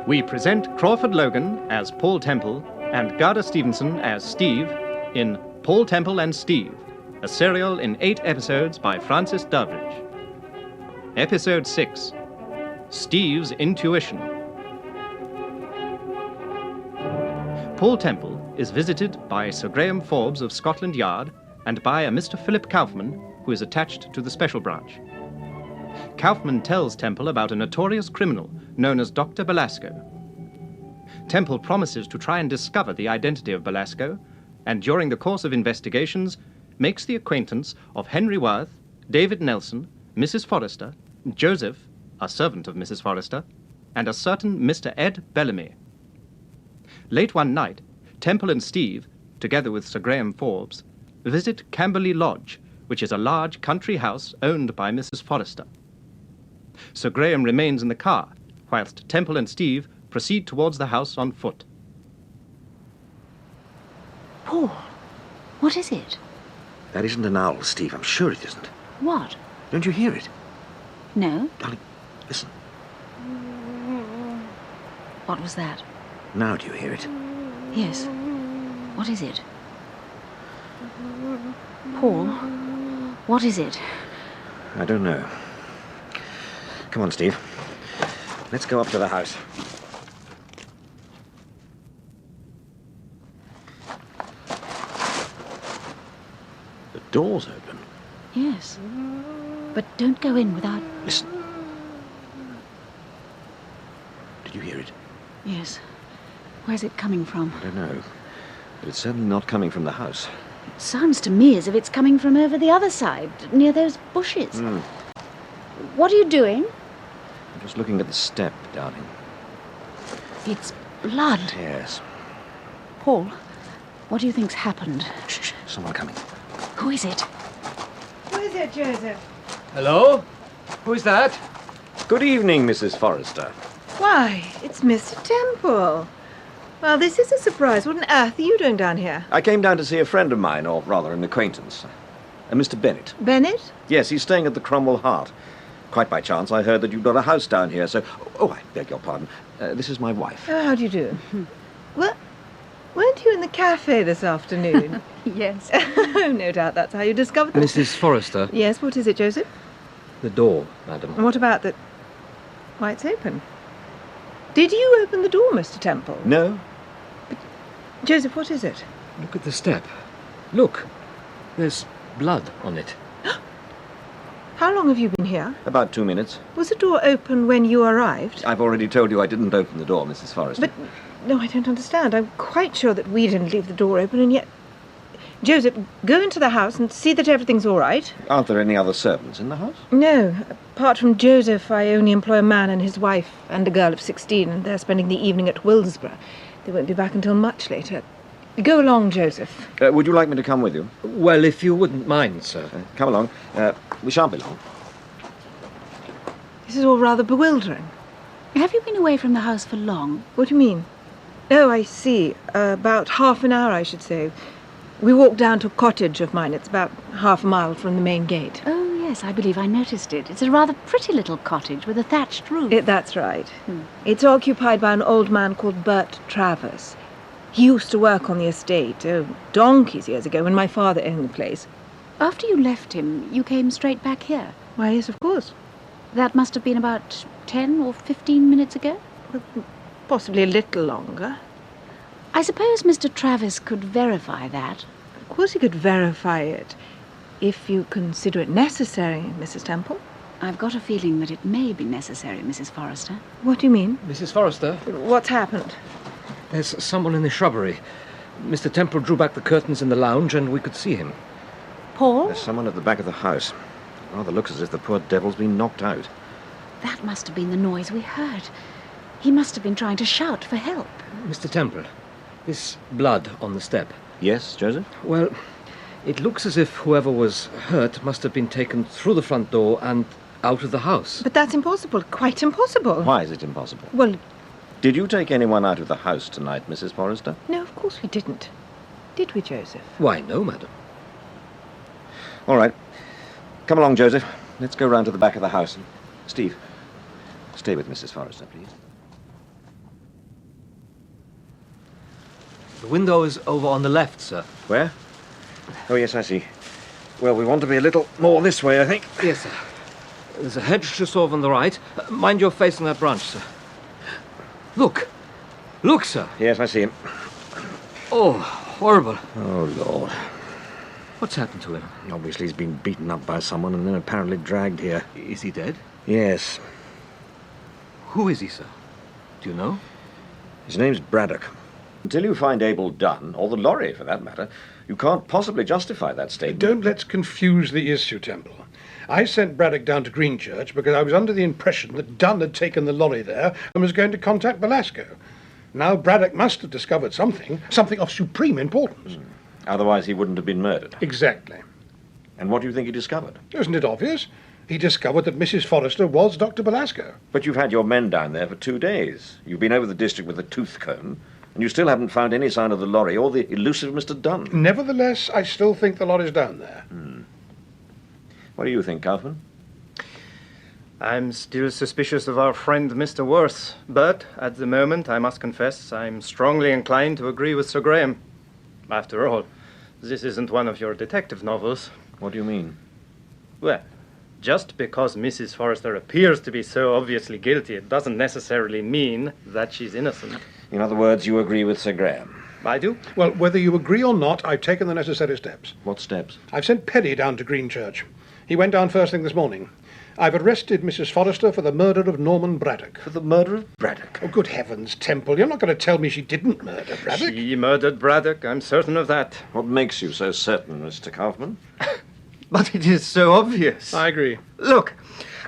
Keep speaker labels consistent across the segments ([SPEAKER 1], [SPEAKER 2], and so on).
[SPEAKER 1] We present Crawford Logan as Paul Temple and Gerda Stevenson as Steve in Paul Temple and Steve, a serial in 8 episodes by Francis Durbridge. Episode 6, Steve's Intuition. Paul Temple is visited by Sir Graham Forbes of Scotland Yard and by a Mr. Philip Kaufman, who is attached to the Special Branch. Kaufman tells Temple about a notorious criminal known as Dr. Belasco. Temple promises to try and discover the identity of Belasco, and during the course of investigations, makes the acquaintance of Henry Worth, David Nelson, Mrs. Forrester, Joseph, a servant of Mrs. Forrester, and a certain Mr. Ed Bellamy. Late one night, Temple and Steve, together with Sir Graham Forbes, visit Camberley Lodge, which is a large country house owned by Mrs. Forrester. Sir Graham remains in the car, whilst Temple and Steve proceed towards the house on foot.
[SPEAKER 2] Paul, what is it?
[SPEAKER 3] That isn't an owl, Steve. I'm sure it isn't.
[SPEAKER 2] What?
[SPEAKER 3] Don't you hear it?
[SPEAKER 2] No.
[SPEAKER 3] Darling, listen.
[SPEAKER 2] What was that?
[SPEAKER 3] Now do you hear it?
[SPEAKER 2] Yes. What is it? Paul, what is it?
[SPEAKER 3] I don't know. Come on, Steve. Let's go up to the house. The door's open.
[SPEAKER 2] Yes. But don't go in without...
[SPEAKER 3] Listen. Did you hear it?
[SPEAKER 2] Yes. Where's it coming from?
[SPEAKER 3] I don't know. But it's certainly not coming from the house.
[SPEAKER 2] It sounds to me as if it's coming from over the other side, near those bushes. What are you doing?
[SPEAKER 3] I'm just looking at the step, darling.
[SPEAKER 2] It's blood.
[SPEAKER 3] Yes.
[SPEAKER 2] Paul, what do you think's happened?
[SPEAKER 3] Shh, someone coming.
[SPEAKER 2] Who is it?
[SPEAKER 4] Who is it, Joseph?
[SPEAKER 5] Hello? Who's that?
[SPEAKER 3] Good evening, Mrs. Forrester.
[SPEAKER 4] Why, it's Mr. Temple. Well, this is a surprise. What on earth are you doing down here?
[SPEAKER 3] I came down to see a friend of mine, or rather an acquaintance. Mr. Bennett.
[SPEAKER 4] Bennett?
[SPEAKER 3] Yes, he's staying at the Cromwell Heart. Quite by chance, I heard that you've got a house down here, so... Oh, I beg your pardon. This is my wife.
[SPEAKER 4] Oh, how do you do? Well, weren't you in the cafe this afternoon?
[SPEAKER 2] Yes.
[SPEAKER 4] Oh, no doubt that's how you discovered them.
[SPEAKER 5] Mrs. Forrester.
[SPEAKER 4] Yes, what is it, Joseph?
[SPEAKER 5] The door, madam.
[SPEAKER 4] And what about the... Why, it's open. Did you open the door, Mr. Temple?
[SPEAKER 3] No?
[SPEAKER 4] But, Joseph, what is it?
[SPEAKER 5] Look at the step. Look. There's blood on it.
[SPEAKER 4] How long have you been here?
[SPEAKER 3] About 2 minutes.
[SPEAKER 4] Was the door open when you arrived?
[SPEAKER 3] I've already told you I didn't open the door, Mrs. Forrester.
[SPEAKER 4] But, no, I don't understand. I'm quite sure that we didn't leave the door open, and yet... Joseph, go into the house and see that everything's all right.
[SPEAKER 3] Aren't there any other servants in the house?
[SPEAKER 4] No. Apart from Joseph, I only employ a man and his wife and a girl of 16, and they're spending the evening at Willsborough. They won't be back until much later. Go along, Joseph.
[SPEAKER 3] Would you like me to come with you?
[SPEAKER 5] Well, if you wouldn't mind, sir.
[SPEAKER 3] Come along. We shan't be long.
[SPEAKER 4] This is all rather bewildering.
[SPEAKER 2] Have you been away from the house for long?
[SPEAKER 4] What do you mean? Oh, I see. About half an hour, I should say. We walked down to a cottage of mine. It's about half a mile from the main gate.
[SPEAKER 2] Oh, yes, I believe I noticed it. It's a rather pretty little cottage with a thatched roof.
[SPEAKER 4] That's right. It's occupied by an old man called Bert Travers. He used to work on the estate, donkeys years ago, when my father owned the place.
[SPEAKER 2] After you left him, you came straight back here.
[SPEAKER 4] Why, yes, of course.
[SPEAKER 2] That must have been about 10 or 15 minutes ago?
[SPEAKER 4] Well, possibly a little longer.
[SPEAKER 2] I suppose Mr. Travers could verify that.
[SPEAKER 4] Of course he could verify it, if you consider it necessary, Mrs. Temple.
[SPEAKER 2] I've got a feeling that it may be necessary, Mrs. Forrester.
[SPEAKER 4] What do you mean?
[SPEAKER 5] Mrs. Forrester?
[SPEAKER 4] What's happened?
[SPEAKER 5] There's someone in the shrubbery. Mr. Temple drew back the curtains in the lounge and we could see him.
[SPEAKER 2] Paul?
[SPEAKER 3] There's someone at the back of the house. It rather looks as if the poor devil's been knocked out.
[SPEAKER 2] That must have been the noise we heard. He must have been trying to shout for help.
[SPEAKER 5] Mr. Temple, this blood on the step.
[SPEAKER 3] Yes, Joseph?
[SPEAKER 5] Well, it looks as if whoever was hurt must have been taken through the front door and out of the house.
[SPEAKER 4] But that's impossible. Quite impossible.
[SPEAKER 3] Why is it impossible?
[SPEAKER 4] Well...
[SPEAKER 3] Did you take anyone out of the house tonight, Mrs. Forrester?
[SPEAKER 4] No, of course we didn't. Did we, Joseph?
[SPEAKER 5] Why, no, madam.
[SPEAKER 3] All right. Come along, Joseph. Let's go round to the back of the house. Steve, stay with Mrs. Forrester, please.
[SPEAKER 5] The window is over on the left, sir.
[SPEAKER 3] Where? Oh, yes, I see. Well, we want to be a little more this way, I think.
[SPEAKER 5] Yes, sir. There's a hedge just over on the right. Mind you're facing that branch, sir. Look! Look, sir!
[SPEAKER 3] Yes, I see him.
[SPEAKER 5] Oh, horrible.
[SPEAKER 3] Oh, Lord.
[SPEAKER 5] What's happened to him?
[SPEAKER 3] Obviously, he's been beaten up by someone and then apparently dragged here.
[SPEAKER 5] Is he dead?
[SPEAKER 3] Yes.
[SPEAKER 5] Who is he, sir? Do you know?
[SPEAKER 3] His name's Braddock. Until you find Abel Dunn, or the lorry for that matter, you can't possibly justify that statement.
[SPEAKER 6] Don't let's confuse the issue, Temple. I sent Braddock down to Greenchurch because I was under the impression that Dunn had taken the lorry there and was going to contact Belasco. Now Braddock must have discovered something of supreme importance.
[SPEAKER 3] Otherwise, he wouldn't have been murdered.
[SPEAKER 6] Exactly.
[SPEAKER 3] And what do you think he discovered?
[SPEAKER 6] Isn't it obvious? He discovered that Mrs. Forrester was Dr. Belasco.
[SPEAKER 3] But you've had your men down there for 2 days. You've been over the district with a tooth comb, and you still haven't found any sign of the lorry or the elusive Mr. Dunn.
[SPEAKER 6] Nevertheless, I still think the lorry's down there.
[SPEAKER 3] What do you think, Kaufman?
[SPEAKER 1] I'm still suspicious of our friend Mr. Worth, but at the moment, I must confess, I'm strongly inclined to agree with Sir Graham. After all, this isn't one of your detective novels.
[SPEAKER 3] What do you mean?
[SPEAKER 1] Well, just because Mrs. Forrester appears to be so obviously guilty, it doesn't necessarily mean that she's innocent.
[SPEAKER 3] In other words, you agree with Sir Graham.
[SPEAKER 1] I do.
[SPEAKER 6] Well, whether you agree or not, I've taken the necessary steps.
[SPEAKER 3] What steps?
[SPEAKER 6] I've sent Perry down to Greenchurch. He went down first thing this morning. I've arrested Mrs. Forrester for the murder of Norman Braddock.
[SPEAKER 3] For the murder of Braddock?
[SPEAKER 6] Oh, good heavens, Temple, you're not going to tell me she didn't murder Braddock?
[SPEAKER 1] She murdered Braddock, I'm certain of that.
[SPEAKER 3] What makes you so certain, Mr. Kaufman?
[SPEAKER 1] But it is so obvious.
[SPEAKER 6] I agree.
[SPEAKER 1] Look,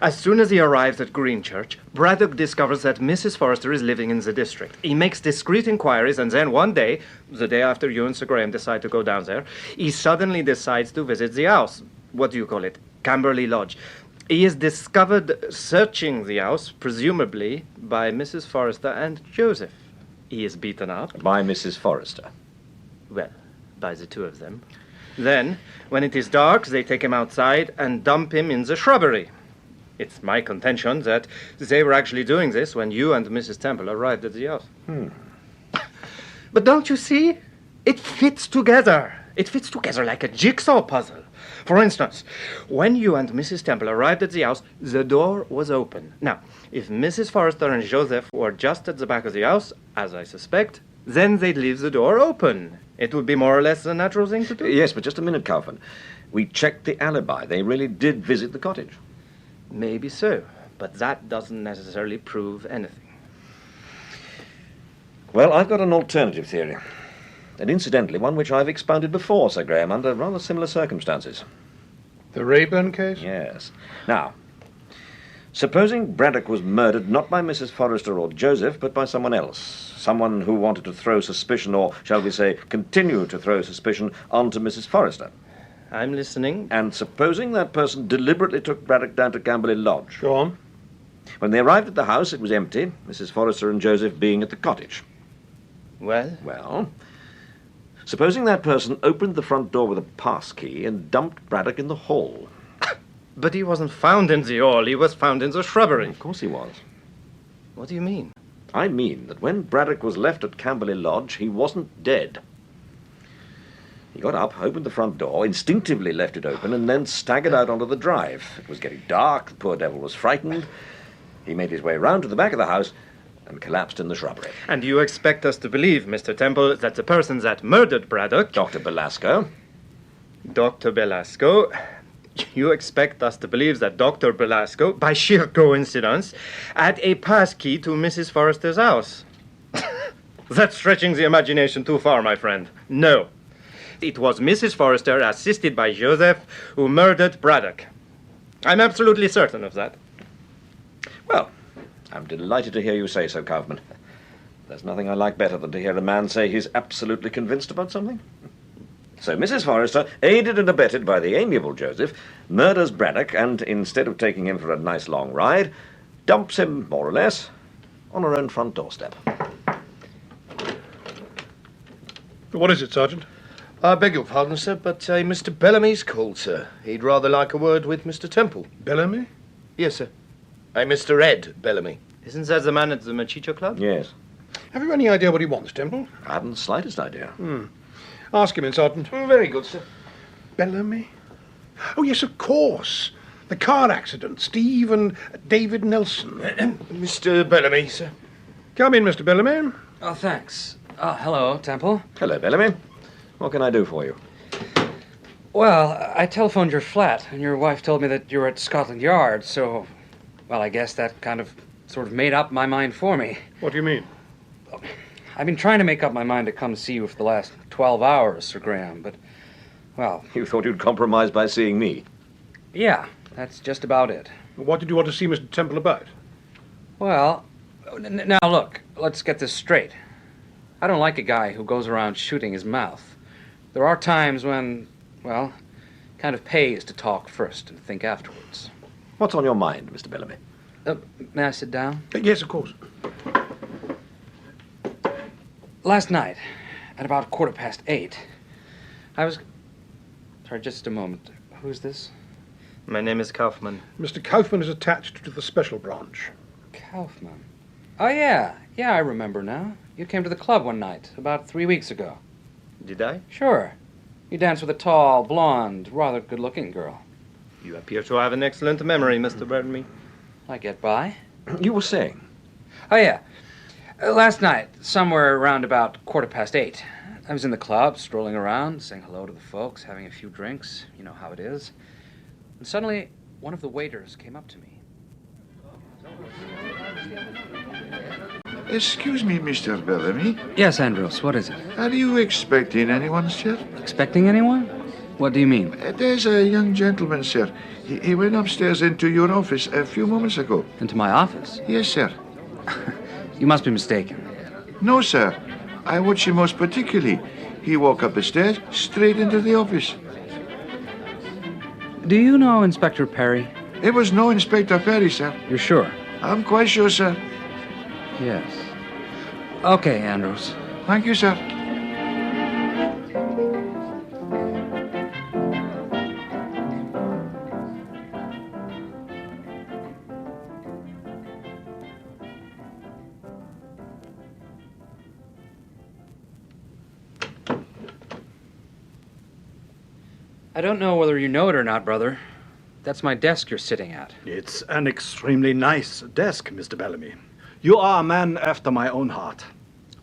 [SPEAKER 1] as soon as he arrives at Greenchurch, Braddock discovers that Mrs. Forrester is living in the district. He makes discreet inquiries, and then one day, the day after you and Sir Graham decide to go down there, he suddenly decides to visit the house. What do you call it? Camberley Lodge. He is discovered searching the house, presumably by Mrs. Forrester and Joseph. He is beaten up.
[SPEAKER 3] By Mrs. Forrester.
[SPEAKER 1] Well, by the two of them. Then, when it is dark, they take him outside and dump him in the shrubbery. It's my contention that they were actually doing this when you and Mrs. Temple arrived at the house. But don't you see? It fits together. It fits together like a jigsaw puzzle. For instance, when you and Mrs. Temple arrived at the house, the door was open. Now, if Mrs. Forrester and Joseph were just at the back of the house, as I suspect, then they'd leave the door open. It would be more or less the natural thing to do.
[SPEAKER 3] Yes, but just a minute, Kaufman. We checked the alibi. They really did visit the cottage.
[SPEAKER 1] Maybe so, but that doesn't necessarily prove anything.
[SPEAKER 3] Well, I've got an alternative theory. And incidentally, one which I've expounded before, Sir Graham, under rather similar circumstances.
[SPEAKER 6] The Rayburn case?
[SPEAKER 3] Yes. Now, supposing Braddock was murdered not by Mrs. Forrester or Joseph, but by someone else. Someone who wanted to throw suspicion, or shall we say, continue to throw suspicion, onto Mrs. Forrester.
[SPEAKER 1] I'm listening.
[SPEAKER 3] And supposing that person deliberately took Braddock down to Camberley Lodge.
[SPEAKER 6] Go on.
[SPEAKER 3] When they arrived at the house, it was empty, Mrs. Forrester and Joseph being at the cottage.
[SPEAKER 1] Well,
[SPEAKER 3] Supposing that person opened the front door with a pass key and dumped Braddock in the hall.
[SPEAKER 1] but he wasn't found in the hall. He was found in the shrubbery.
[SPEAKER 3] Of course he was.
[SPEAKER 1] What do you mean?
[SPEAKER 3] I mean that when Braddock was left at Camberley Lodge, he wasn't dead. He got up, opened the front door, instinctively left it open, and then staggered out onto the drive. It was getting dark, the poor devil was frightened. He made his way round to the back of the house and collapsed in the shrubbery.
[SPEAKER 1] And you expect us to believe, Mr. Temple, that the person that murdered Braddock...
[SPEAKER 3] Dr. Belasco.
[SPEAKER 1] Dr. Belasco... You expect us to believe that Dr. Belasco, by sheer coincidence, had a pass key to Mrs. Forrester's house. That's stretching the imagination too far, my friend. No. It was Mrs. Forrester, assisted by Joseph, who murdered Braddock. I'm absolutely certain of that.
[SPEAKER 3] Well, I'm delighted to hear you say so, Kaufman. There's nothing I like better than to hear a man say he's absolutely convinced about something. So Mrs. Forrester, aided and abetted by the amiable Joseph, murders Braddock and, instead of taking him for a nice long ride, dumps him, more or less, on her own front doorstep.
[SPEAKER 6] What is it, Sergeant?
[SPEAKER 7] I beg your pardon, sir, but Mr. Bellamy's called, sir. He'd rather like a word with Mr. Temple.
[SPEAKER 6] Bellamy?
[SPEAKER 7] Yes, sir. Mr. Ed Bellamy.
[SPEAKER 1] Isn't that the man at the Machicha Club?
[SPEAKER 3] Yes.
[SPEAKER 6] Have you any idea what he wants, Temple?
[SPEAKER 3] I haven't the slightest idea.
[SPEAKER 6] Ask him, Sergeant.
[SPEAKER 7] Very good, sir.
[SPEAKER 6] Bellamy? Oh, yes, of course. The car accident. Steve and David Nelson.
[SPEAKER 7] Mr. Bellamy, sir.
[SPEAKER 6] Come in, Mr. Bellamy.
[SPEAKER 5] Oh, thanks. Hello, Temple.
[SPEAKER 3] Hello, Bellamy. What can I do for you?
[SPEAKER 5] Well, I telephoned your flat, and your wife told me that you were at Scotland Yard, so, well, I guess that kind of sort of made up my mind for me.
[SPEAKER 6] What do you mean?
[SPEAKER 5] I've been trying to make up my mind to come see you for the last 12 hours, Sir Graham, but, well...
[SPEAKER 3] You thought you'd compromise by seeing me?
[SPEAKER 5] Yeah, that's just about it.
[SPEAKER 6] What did you want to see Mr. Temple about?
[SPEAKER 5] Well, now look, let's get this straight. I don't like a guy who goes around shooting his mouth. There are times when, well, kind of pays to talk first and think afterwards.
[SPEAKER 3] What's on your mind, Mr. Bellamy?
[SPEAKER 5] May I sit down?
[SPEAKER 6] Yes, of course.
[SPEAKER 5] Last night, at about 8:15, I was... Sorry, just a moment. Who's this?
[SPEAKER 1] My name is Kaufman.
[SPEAKER 6] Mr. Kaufman is attached to the special branch.
[SPEAKER 5] Kaufman. Oh, yeah. Yeah, I remember now. You came to the club one night, about 3 weeks ago.
[SPEAKER 1] Did I?
[SPEAKER 5] Sure. You danced with a tall, blonde, rather good-looking girl.
[SPEAKER 1] You appear to have an excellent memory, Mr. Bellamy.
[SPEAKER 5] I get by.
[SPEAKER 3] You were saying?
[SPEAKER 5] Oh, yeah. Last night, somewhere around about 8:15, I was in the club, strolling around, saying hello to the folks, having a few drinks. You know how it is. And suddenly, one of the waiters came up to me.
[SPEAKER 8] Excuse me, Mr. Bellamy.
[SPEAKER 5] Yes, Andros, what is it?
[SPEAKER 8] Are you expecting anyone, sir?
[SPEAKER 5] Expecting anyone? What do you mean?
[SPEAKER 8] There's a young gentleman, sir. He went upstairs into your office a few moments ago.
[SPEAKER 5] Into my office?
[SPEAKER 8] Yes, sir.
[SPEAKER 5] You must be mistaken.
[SPEAKER 8] No, sir. I watched him most particularly. He walked up the stairs, straight into the office.
[SPEAKER 5] Do you know Inspector Perry?
[SPEAKER 8] It was no Inspector Perry, sir.
[SPEAKER 5] You're sure?
[SPEAKER 8] I'm quite sure, sir.
[SPEAKER 5] Yes. Okay, Andros.
[SPEAKER 8] Thank you, sir.
[SPEAKER 5] I don't know whether you know it or not, brother. That's my desk you're sitting at.
[SPEAKER 9] It's an extremely nice desk, Mr. Bellamy. You are a man after my own heart.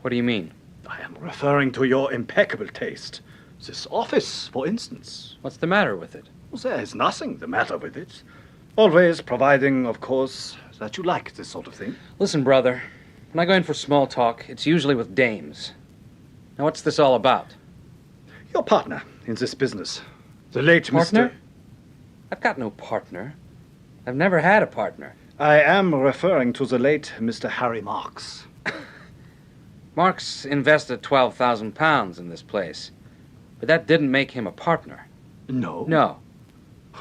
[SPEAKER 5] What do you mean?
[SPEAKER 9] I am referring to your impeccable taste. This office, for instance.
[SPEAKER 5] What's the matter with it?
[SPEAKER 9] Well, there is nothing the matter with it. Always providing, of course, that you like this sort of thing.
[SPEAKER 5] Listen, brother. When I go in for small talk, it's usually with dames. Now, what's this all about?
[SPEAKER 9] Your partner in this business, the late
[SPEAKER 5] Partner?
[SPEAKER 9] Mr.
[SPEAKER 5] I've got no partner. I've never had a partner.
[SPEAKER 9] I am referring to the late Mr. Harry Marks.
[SPEAKER 5] Marks invested £12,000 in this place. But that didn't make him a partner.
[SPEAKER 9] No?
[SPEAKER 5] No.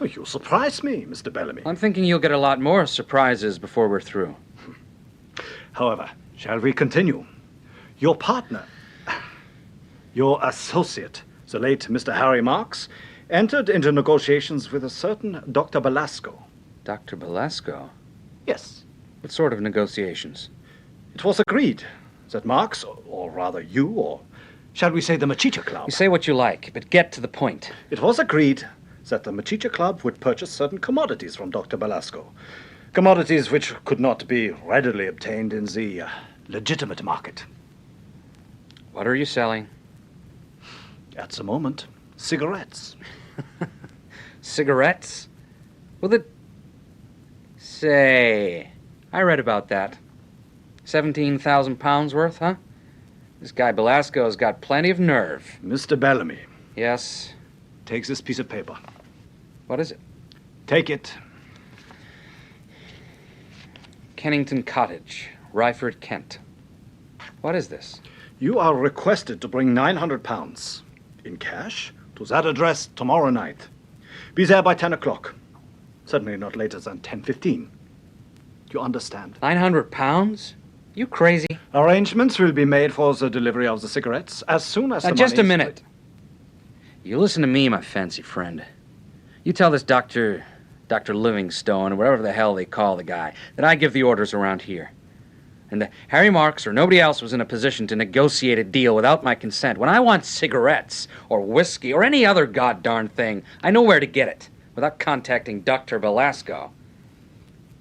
[SPEAKER 9] Oh, you surprise me, Mr. Bellamy.
[SPEAKER 5] I'm thinking you'll get a lot more surprises before we're through.
[SPEAKER 9] However, shall we continue? Your partner, your associate, the late Mr. Harry Marks, entered into negotiations with a certain Dr. Belasco.
[SPEAKER 5] Dr. Belasco?
[SPEAKER 9] Yes.
[SPEAKER 5] What sort of negotiations?
[SPEAKER 9] It was agreed that Marks, or rather you, or shall we say the Machicha Club?
[SPEAKER 5] You say what you like, but get to the point.
[SPEAKER 9] It was agreed that the Machicha Club would purchase certain commodities from Dr. Belasco. Commodities which could not be readily obtained in the legitimate market.
[SPEAKER 5] What are you selling?
[SPEAKER 9] At the moment, cigarettes.
[SPEAKER 5] Cigarettes? Well, Say, I read about that. £17,000 worth, huh? This guy Belasco's got plenty of nerve.
[SPEAKER 9] Mr. Bellamy.
[SPEAKER 5] Yes?
[SPEAKER 9] Take this piece of paper.
[SPEAKER 5] What is it?
[SPEAKER 9] Take it.
[SPEAKER 5] Kennington Cottage, Ryford, Kent. What is this?
[SPEAKER 9] You are requested to bring £900 in cash to that address tomorrow night. Be there by 10 o'clock. Certainly not later than 10:15. You understand?
[SPEAKER 5] £900? You crazy?
[SPEAKER 9] Arrangements will be made for the delivery of the cigarettes as soon as
[SPEAKER 5] Now,
[SPEAKER 9] the
[SPEAKER 5] just
[SPEAKER 9] money
[SPEAKER 5] a
[SPEAKER 9] is
[SPEAKER 5] minute. You listen to me, my fancy friend. You tell this Dr. Livingstone, or whatever the hell they call the guy, that I give the orders around here. And that Harry Marks or nobody else was in a position to negotiate a deal without my consent. When I want cigarettes, or whiskey, or any other goddarn thing, I know where to get it, without contacting Dr. Belasco.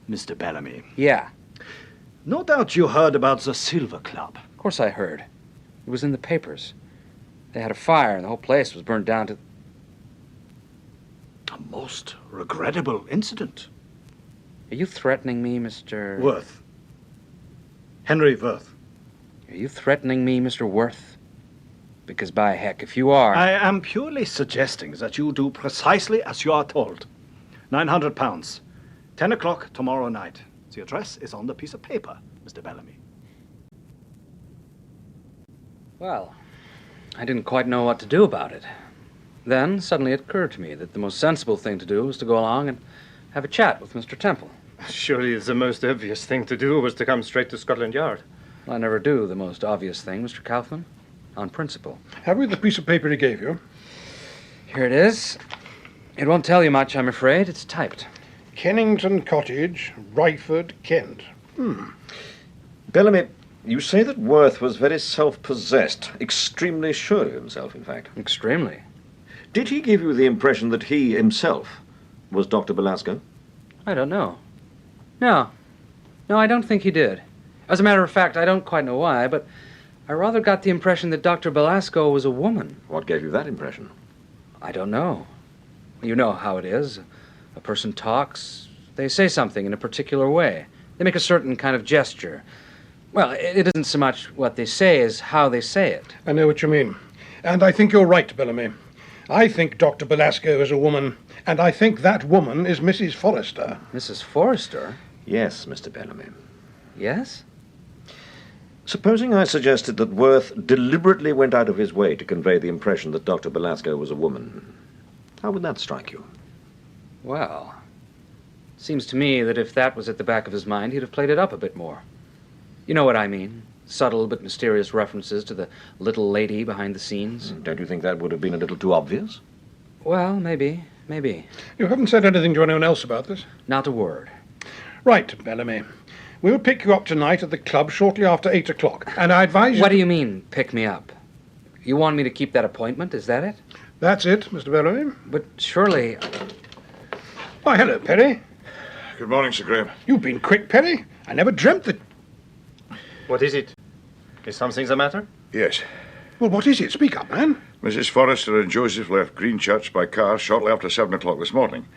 [SPEAKER 9] Mr. Bellamy.
[SPEAKER 5] Yeah.
[SPEAKER 9] No doubt you heard about the Silver Club.
[SPEAKER 5] Of course I heard. It was in the papers. They had a fire, and the whole place was burned down to...
[SPEAKER 9] A most regrettable incident.
[SPEAKER 5] Are you threatening me, Mr...
[SPEAKER 9] Worth. Henry Worth.
[SPEAKER 5] Are you threatening me, Mr. Worth? Because by heck, if you are...
[SPEAKER 9] I am purely suggesting that you do precisely as you are told. £900. 10 o'clock tomorrow night. The address is on the piece of paper, Mr. Bellamy.
[SPEAKER 5] Well, I didn't quite know what to do about it. Then, suddenly it occurred to me that the most sensible thing to do was to go along and have a chat with Mr. Temple.
[SPEAKER 7] Surely the most obvious thing to do was to come straight to Scotland Yard.
[SPEAKER 5] Well, I never do the most obvious thing, Mr. Kaufman. On principle.
[SPEAKER 6] Have we the piece of paper he gave you?
[SPEAKER 5] Here it is. It won't tell you much, I'm afraid. It's typed.
[SPEAKER 6] Kennington Cottage, Ryford, Kent.
[SPEAKER 3] Bellamy, you say that Worth was very self-possessed, extremely sure of himself, in fact.
[SPEAKER 5] Extremely.
[SPEAKER 3] Did he give you the impression that he himself was Dr. Belasco?
[SPEAKER 5] I don't know. No, I don't think he did. As a matter of fact, I don't quite know why, but I rather got the impression that Dr. Belasco was a woman.
[SPEAKER 3] What gave you that impression?
[SPEAKER 5] I don't know. You know how it is. A person talks, they say something in a particular way. They make a certain kind of gesture. Well, it isn't so much what they say as how they say it.
[SPEAKER 6] I know what you mean. And I think you're right, Bellamy. I think Dr. Belasco is a woman, and I think that woman is Mrs. Forrester.
[SPEAKER 5] Mrs. Forrester?
[SPEAKER 3] Yes, Mr. Bellamy.
[SPEAKER 5] Yes?
[SPEAKER 3] Supposing I suggested that Worth deliberately went out of his way to convey the impression that Dr. Belasco was a woman, how would that strike you?
[SPEAKER 5] Well, seems to me that if that was at the back of his mind, he'd have played it up a bit more. You know what I mean? Subtle but mysterious references to the little lady behind the scenes.
[SPEAKER 3] Don't you think that would have been a little too obvious?
[SPEAKER 5] Well, maybe.
[SPEAKER 6] You haven't said anything to anyone else about this?
[SPEAKER 5] Not a word.
[SPEAKER 6] Right, Bellamy. We'll pick you up tonight at the club shortly after 8 o'clock, and I advise you...
[SPEAKER 5] What do you mean, pick me up? You want me to keep that appointment, is that it?
[SPEAKER 6] That's it, Mr. Bellamy.
[SPEAKER 5] But surely...
[SPEAKER 6] Why, hello, Perry.
[SPEAKER 8] Good morning, Sir Graham.
[SPEAKER 6] You've been quick, Perry. I never dreamt that...
[SPEAKER 7] What is it? Is something the matter?
[SPEAKER 8] Yes.
[SPEAKER 6] Well, what is it? Speak up, man.
[SPEAKER 8] Mrs. Forrester and Joseph left Greenchurch by car shortly after 7 o'clock this morning.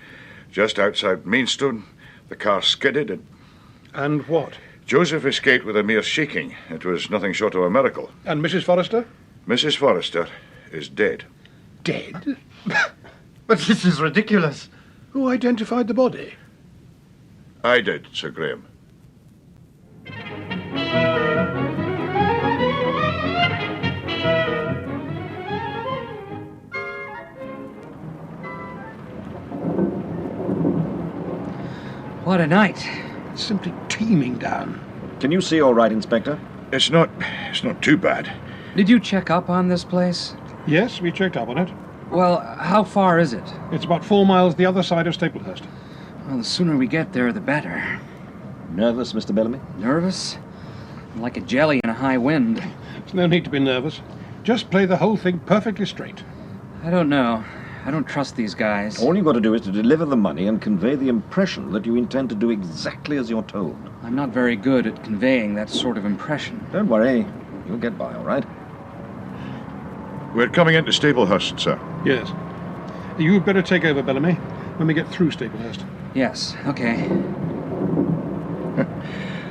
[SPEAKER 8] Just outside Maidstone, the car skidded and...
[SPEAKER 6] And what?
[SPEAKER 8] Joseph escaped with a mere shaking. It was nothing short of a miracle.
[SPEAKER 6] And Mrs. Forrester?
[SPEAKER 8] Mrs. Forrester is dead.
[SPEAKER 6] Dead?
[SPEAKER 7] But this is ridiculous.
[SPEAKER 6] Who identified the body?
[SPEAKER 8] I did, Sir Graham.
[SPEAKER 5] What a night.
[SPEAKER 6] It's simply teeming down.
[SPEAKER 3] Can you see all right, Inspector?
[SPEAKER 8] It's not too bad.
[SPEAKER 5] Did you check up on this place?
[SPEAKER 6] Yes, we checked up on it.
[SPEAKER 5] Well, how far is it?
[SPEAKER 6] It's about 4 miles the other side of Staplehurst.
[SPEAKER 5] Well, the sooner we get there, the better.
[SPEAKER 3] Nervous, Mr. Bellamy?
[SPEAKER 5] Nervous? Like a jelly in a high wind.
[SPEAKER 6] There's no need to be nervous. Just play the whole thing perfectly straight.
[SPEAKER 5] I don't know. I don't trust these guys.
[SPEAKER 3] All you've got to do is to deliver the money and convey the impression that you intend to do exactly as you're told.
[SPEAKER 5] I'm not very good at conveying that sort of impression.
[SPEAKER 3] Don't worry. You'll get by, all right?
[SPEAKER 8] We're coming into Staplehurst, sir.
[SPEAKER 6] Yes. You'd better take over, Bellamy, when we get through Staplehurst.
[SPEAKER 5] Yes, okay.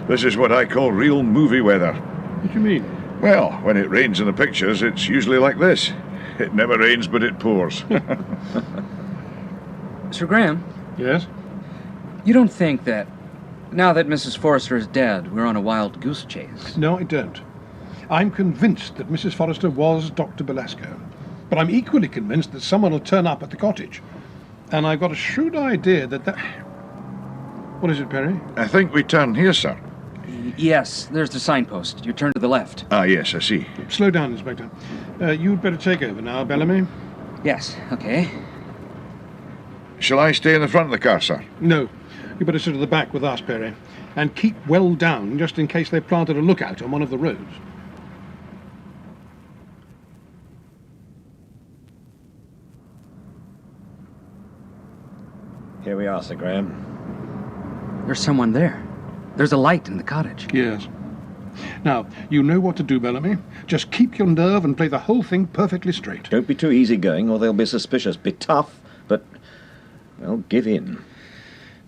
[SPEAKER 8] This is what I call real movie weather.
[SPEAKER 6] What do you mean?
[SPEAKER 8] Well, when it rains in the pictures, it's usually like this. It never rains, but it pours.
[SPEAKER 5] Sir Graham?
[SPEAKER 6] Yes?
[SPEAKER 5] You don't think that, now that Mrs. Forrester is dead, we're on a wild goose chase?
[SPEAKER 6] No, I don't. I'm convinced that Mrs. Forrester was Dr. Belasco. But I'm equally convinced that someone will turn up at the cottage. And I've got a shrewd idea that... What is it, Perry?
[SPEAKER 8] I think we turn here, sir.
[SPEAKER 5] Yes, there's the signpost. You turn to the left.
[SPEAKER 8] Ah, yes, I see.
[SPEAKER 6] Slow down, Inspector. You'd better take over now, Bellamy.
[SPEAKER 5] Yes, okay.
[SPEAKER 8] Shall I stay in the front of the car, sir?
[SPEAKER 6] No. You better sit at the back with us, Perry. And keep well down, just in case they've planted a lookout on one of the roads.
[SPEAKER 3] Here we are, Sir Graham.
[SPEAKER 5] There's someone there. There's a light in the cottage.
[SPEAKER 6] Yes. Now, you know what to do, Bellamy. Just keep your nerve and play the whole thing perfectly straight.
[SPEAKER 3] Don't be too easygoing, or they'll be suspicious. Be tough, but, well, give in.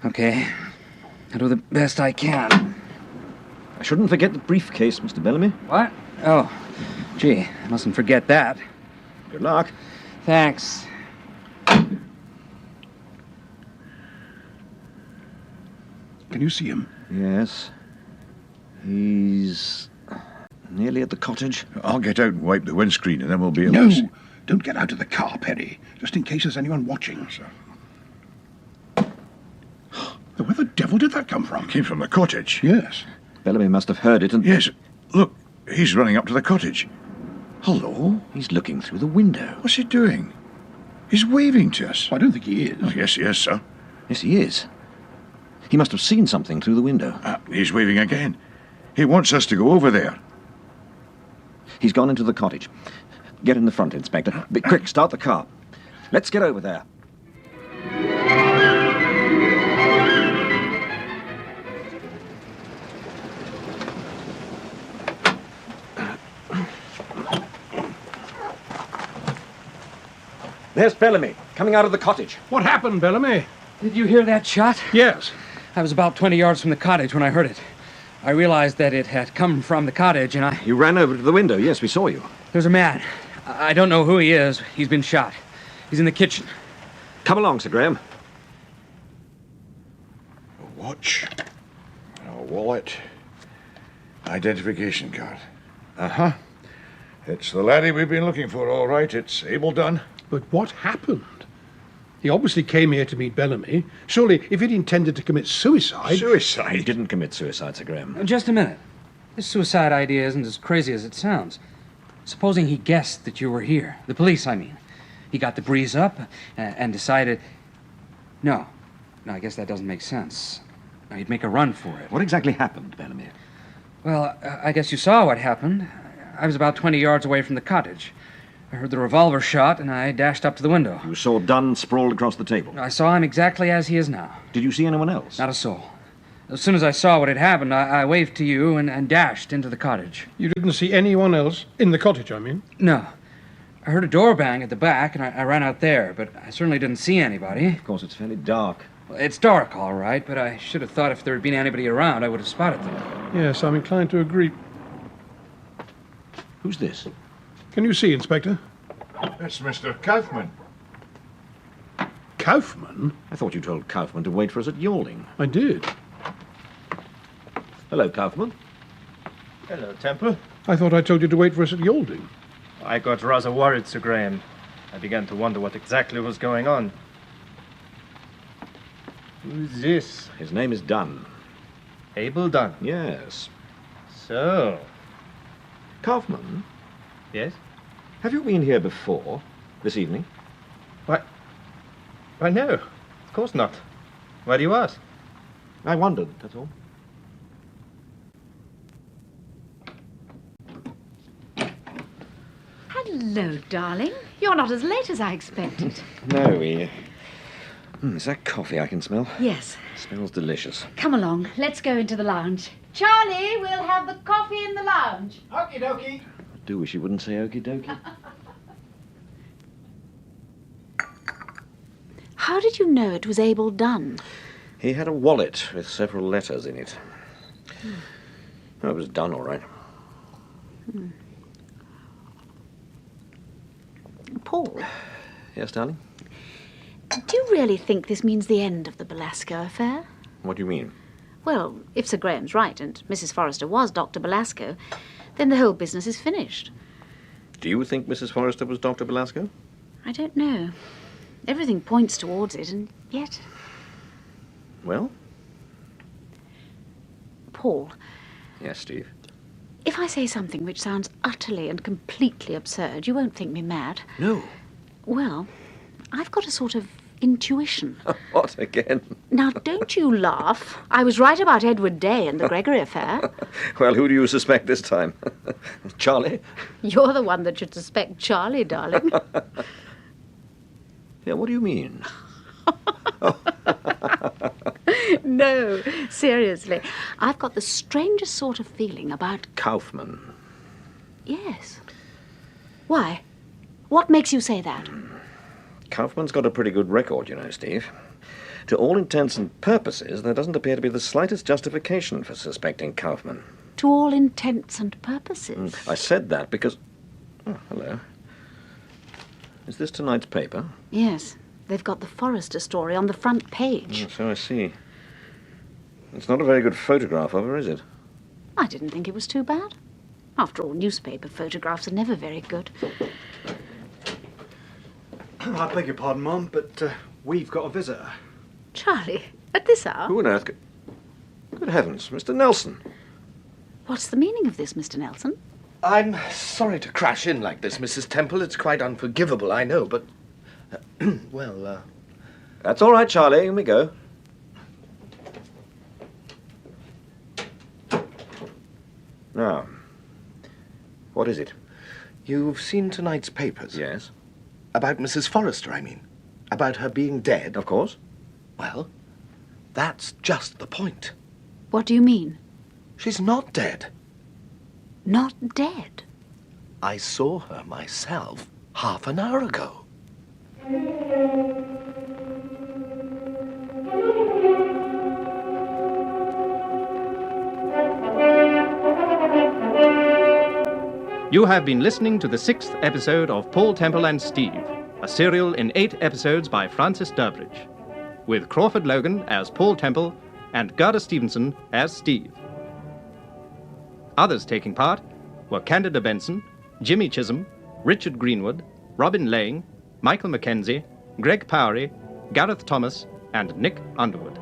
[SPEAKER 5] Okay. I'll do the best I can.
[SPEAKER 3] I shouldn't forget the briefcase, Mr. Bellamy.
[SPEAKER 5] What? Oh, gee, I mustn't forget that.
[SPEAKER 3] Good luck.
[SPEAKER 5] Thanks.
[SPEAKER 6] Can you see him?
[SPEAKER 3] Yes. He's nearly at the cottage.
[SPEAKER 8] I'll get out and wipe the windscreen, and then we'll be able
[SPEAKER 6] No!
[SPEAKER 8] to see.
[SPEAKER 6] Don't get out of the car, Perry. Just in case there's anyone watching.
[SPEAKER 8] Sir.
[SPEAKER 6] Where the devil did that come from?
[SPEAKER 8] Came from the cottage.
[SPEAKER 6] Yes.
[SPEAKER 3] Bellamy must have heard it and...
[SPEAKER 8] Yes. Look, he's running up to the cottage.
[SPEAKER 3] Hello? He's looking through the window.
[SPEAKER 8] What's he doing? He's waving to us.
[SPEAKER 6] I don't think he is.
[SPEAKER 8] Oh, yes, sir.
[SPEAKER 3] Yes, he is. He must have seen something through the window.
[SPEAKER 8] He's waving again. He wants us to go over there.
[SPEAKER 3] He's gone into the cottage. Get in the front, Inspector. Be quick, start the car. Let's get over there. There's Bellamy, coming out of the cottage.
[SPEAKER 6] What happened, Bellamy?
[SPEAKER 5] Did you hear that shot?
[SPEAKER 6] Yes.
[SPEAKER 5] I was about 20 yards from the cottage when I heard it. I realized that it had come from the cottage, and
[SPEAKER 3] You ran over to the window. Yes, we saw you.
[SPEAKER 5] There's a man. I don't know who he is. He's been shot. He's in the kitchen.
[SPEAKER 3] Come along, Sir Graham.
[SPEAKER 8] A watch, a wallet, identification card. Uh-huh. It's the laddie we've been looking for, all right. It's Abel Dunn.
[SPEAKER 6] But what happened? He obviously came here to meet Bellamy. Surely, if he'd intended to commit suicide...
[SPEAKER 3] He
[SPEAKER 8] Suicide?
[SPEAKER 3] didn't commit suicide, Sir Graham.
[SPEAKER 5] Just a minute. This suicide idea isn't as crazy as it sounds. Supposing he guessed that you were here. The police, I mean. He got the breeze up and decided... No, I guess that doesn't make sense. He'd make a run for it.
[SPEAKER 3] What exactly happened, Bellamy?
[SPEAKER 5] Well, I guess you saw what happened. I was about 20 yards away from the cottage. I heard the revolver shot, and I dashed up to the window.
[SPEAKER 3] You saw Dunn sprawled across the table.
[SPEAKER 5] I saw him exactly as he is now.
[SPEAKER 3] Did you see anyone else?
[SPEAKER 5] Not a soul. As soon as I saw what had happened, I waved to you and dashed into the cottage.
[SPEAKER 6] You didn't see anyone else in the cottage, I mean?
[SPEAKER 5] No. I heard a door bang at the back, and I ran out there, but I certainly didn't see anybody.
[SPEAKER 3] Of course, it's fairly dark.
[SPEAKER 5] Well, it's dark, all right, but I should have thought if there had been anybody around, I would have spotted them.
[SPEAKER 6] Yes, I'm inclined to agree.
[SPEAKER 3] Who's this?
[SPEAKER 6] Can you see, Inspector?
[SPEAKER 8] That's Mr. Kaufman.
[SPEAKER 6] Kaufman?
[SPEAKER 3] I thought you told Kaufman to wait for us at Yawling.
[SPEAKER 6] I did.
[SPEAKER 3] Hello, Kaufman.
[SPEAKER 7] Hello, Temple.
[SPEAKER 6] I thought I told you to wait for us at Yalding.
[SPEAKER 7] I got rather worried, Sir Graham. I began to wonder what exactly was going on. Who's this?
[SPEAKER 3] His name is Dunn.
[SPEAKER 7] Abel Dunn.
[SPEAKER 3] Yes.
[SPEAKER 7] So,
[SPEAKER 3] Kaufman,
[SPEAKER 7] yes?
[SPEAKER 3] have you been here before, this evening?
[SPEAKER 7] Why, no, of course not. Why do you ask?
[SPEAKER 3] I wondered, that's all.
[SPEAKER 2] Hello, darling. You're not as late as I expected.
[SPEAKER 3] No, is that coffee I can smell?
[SPEAKER 2] Yes.
[SPEAKER 3] Smells delicious.
[SPEAKER 2] Come along. Let's go into the lounge. Charlie, we'll have the coffee in the lounge.
[SPEAKER 6] Okie dokie.
[SPEAKER 3] I do wish you wouldn't say okie dokie.
[SPEAKER 2] How did you know it was Abel Dunn?
[SPEAKER 3] He had a wallet with several letters in it. Oh, it was Dunn, all right.
[SPEAKER 2] Paul,
[SPEAKER 3] Yes, darling?
[SPEAKER 2] do you really think this means the end of the Belasco affair?
[SPEAKER 3] What do you mean?
[SPEAKER 2] Well, if Sir Graham's right and Mrs. Forrester was Dr. Belasco, then the whole business is finished.
[SPEAKER 3] Do you think Mrs. Forrester was Dr. Belasco?
[SPEAKER 2] I don't know. Everything points towards it, and yet...
[SPEAKER 3] Well?
[SPEAKER 2] Paul,
[SPEAKER 3] Yes, Steve.
[SPEAKER 2] if I say something which sounds utterly and completely absurd, you won't think me mad.
[SPEAKER 3] No.
[SPEAKER 2] Well, I've got a sort of intuition.
[SPEAKER 3] What, again?
[SPEAKER 2] Now, don't you laugh. I was right about Edward Day and the Gregory affair.
[SPEAKER 3] Well, who do you suspect this time? Charlie?
[SPEAKER 2] You're the one that should suspect Charlie, darling.
[SPEAKER 3] Yeah, what do you mean?
[SPEAKER 2] No, seriously. I've got the strangest sort of feeling about...
[SPEAKER 3] Kaufman.
[SPEAKER 2] Yes. Why? What makes you say that?
[SPEAKER 3] Kaufman's got a pretty good record, you know, Steve. To all intents and purposes, there doesn't appear to be the slightest justification for suspecting Kaufman.
[SPEAKER 2] To all intents and purposes.
[SPEAKER 3] I said that because... Oh, hello. Is this tonight's paper?
[SPEAKER 2] Yes. They've got the Forrester story on the front page.
[SPEAKER 3] Oh, so I see. It's not a very good photograph of her, is it?
[SPEAKER 2] I didn't think it was too bad. After all, newspaper photographs are never very good.
[SPEAKER 9] I beg your pardon, Mum, but we've got a visitor.
[SPEAKER 2] Charlie, at this hour?
[SPEAKER 3] Who on earth... Good heavens, Mr. Nelson.
[SPEAKER 2] What's the meaning of this, Mr. Nelson?
[SPEAKER 7] I'm sorry to crash in like this, Mrs. Temple. It's quite unforgivable, I know, but... well,
[SPEAKER 3] That's all right, Charlie. Here we go. Now, what is it?
[SPEAKER 7] You've seen tonight's papers?
[SPEAKER 3] Yes.
[SPEAKER 7] About Mrs. Forrester, I mean. About her being dead?
[SPEAKER 3] Of course.
[SPEAKER 7] Well, that's just the point.
[SPEAKER 2] What do you mean?
[SPEAKER 7] She's not dead.
[SPEAKER 2] Not dead?
[SPEAKER 7] I saw her myself half an hour ago.
[SPEAKER 1] You have been listening to the 6th episode of Paul Temple and Steve, a serial in 8 episodes by Francis Durbridge, with Crawford Logan as Paul Temple and Gerda Stevenson as Steve. Others taking part were Candida Benson, Jimmy Chisholm, Richard Greenwood, Robin Lang, Michael Mackenzie, Greg Powery, Gareth Thomas, and Nick Underwood.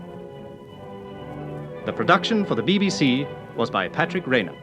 [SPEAKER 1] The production for the BBC was by Patrick Rayner.